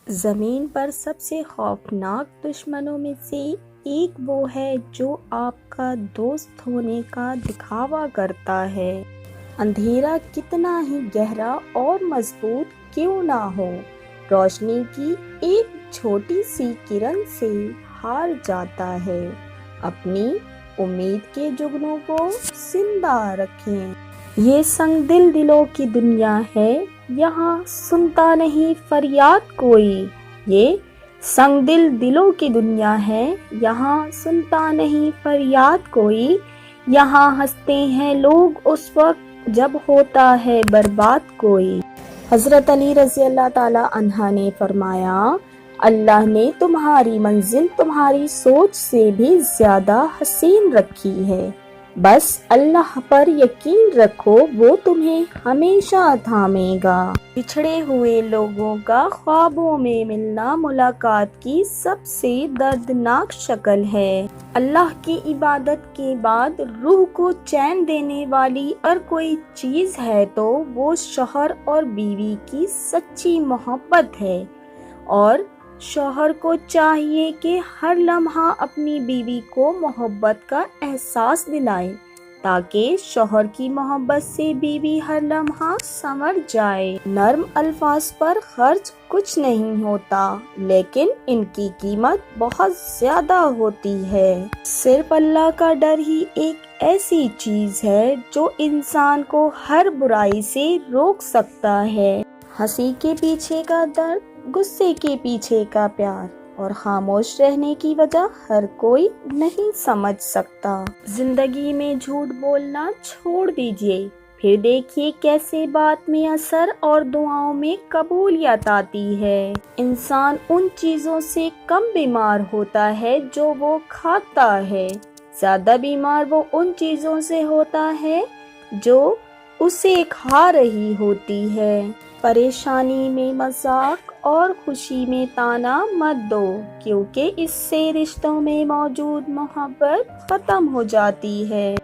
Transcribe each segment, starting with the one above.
زمین پر سب سے خوفناک دشمنوں میں سے ایک وہ ہے جو آپ کا دوست ہونے کا دکھاوا کرتا ہے۔ اندھیرا کتنا ہی گہرا اور مضبوط کیوں نہ ہو، روشنی کی ایک چھوٹی سی کرن سے ہار جاتا ہے۔ اپنی امید کے جگنوں کو زندہ رکھیں۔ یہ سنگ دل دلوں کی دنیا ہے، یہاں سنتا نہیں فریاد کوئی۔ یہ سنگ دل دلوں کی دنیا ہے، یہاں سنتا نہیں فریاد کوئی۔ یہاں ہنستے ہیں لوگ اس وقت جب ہوتا ہے برباد کوئی۔ حضرت علی رضی اللہ تعالی عنہ نے فرمایا، اللہ نے تمہاری منزل تمہاری سوچ سے بھی زیادہ حسین رکھی ہے، بس اللہ پر یقین رکھو، وہ تمہیں ہمیشہ تھامے گا۔ بچھڑے ہوئے لوگوں کا خوابوں میں ملنا ملاقات کی سب سے دردناک شکل ہے۔ اللہ کی عبادت کے بعد روح کو چین دینے والی اور کوئی چیز ہے تو وہ شوہر اور بیوی کی سچی محبت ہے، اور شوہر کو چاہیے کہ ہر لمحہ اپنی بیوی کو محبت کا احساس دلائے، تاکہ شوہر کی محبت سے بیوی ہر لمحہ سنور جائے۔ نرم الفاظ پر خرچ کچھ نہیں ہوتا، لیکن ان کی قیمت بہت زیادہ ہوتی ہے۔ صرف اللہ کا ڈر ہی ایک ایسی چیز ہے جو انسان کو ہر برائی سے روک سکتا ہے۔ ہنسی کے پیچھے کا درد، غصے کے پیچھے کا پیار، اور خاموش رہنے کی وجہ ہر کوئی نہیں سمجھ سکتا۔ زندگی میں جھوٹ بولنا چھوڑ دیجیے، پھر دیکھیے کیسے بات میں اثر اور دعاؤں میں قبولیت آتی ہے۔ انسان ان چیزوں سے کم بیمار ہوتا ہے جو وہ کھاتا ہے، زیادہ بیمار وہ ان چیزوں سے ہوتا ہے جو اسے کھا رہی ہوتی ہے۔ پریشانی میں مذاق اور خوشی میں طعنہ مت دو، کیونکہ اس سے رشتوں میں موجود محبت ختم ہو جاتی ہے۔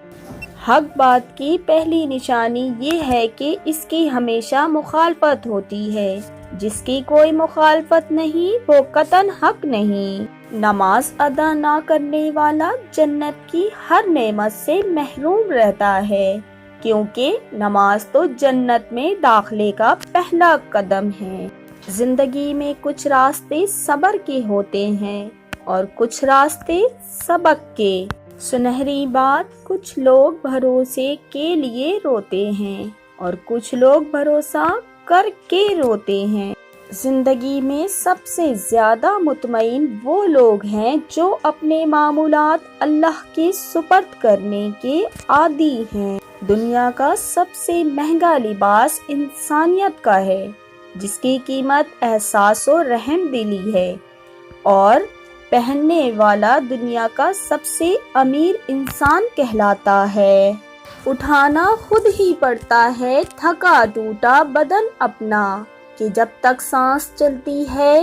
حق بات کی پہلی نشانی یہ ہے کہ اس کی ہمیشہ مخالفت ہوتی ہے۔ جس کی کوئی مخالفت نہیں وہ قطعاً حق نہیں۔ نماز ادا نہ کرنے والا جنت کی ہر نعمت سے محروم رہتا ہے، کیونکہ نماز تو جنت میں داخلے کا پہلا قدم ہے۔ زندگی میں کچھ راستے صبر کے ہوتے ہیں اور کچھ راستے سبق کے۔ سنہری بات، کچھ لوگ بھروسے کے لیے روتے ہیں اور کچھ لوگ بھروسہ کر کے روتے ہیں۔ زندگی میں سب سے زیادہ مطمئن وہ لوگ ہیں جو اپنے معمولات اللہ کے سپرد کرنے کے عادی ہیں۔ دنیا کا سب سے مہنگا لباس انسانیت کا ہے، جس کی قیمت احساس و رحم دلی ہے، اور پہننے والا دنیا کا سب سے امیر انسان کہلاتا ہے۔ اٹھانا خود ہی پڑتا ہے تھکا ٹوٹا بدن اپنا، کہ جب تک سانس چلتی ہے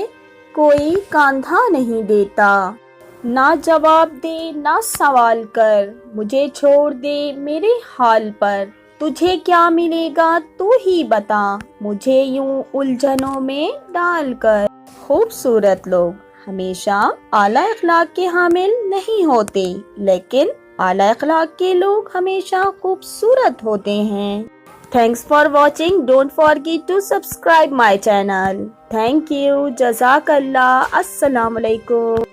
کوئی کاندھا نہیں دیتا۔ نہ جواب دے نہ سوال کر، مجھے چھوڑ دے میرے حال پر۔ تجھے کیا ملے گا تو ہی بتا، مجھے یوں الجھنوں میں ڈال کر۔ خوبصورت لوگ ہمیشہ اعلیٰ اخلاق کے حامل نہیں ہوتے، لیکن اعلیٰ اخلاق کے لوگ ہمیشہ خوبصورت ہوتے ہیں۔ Thanks for watching. Don't forget to subscribe my channel. Thank you. جزاک اللہ۔ السلام علیکم۔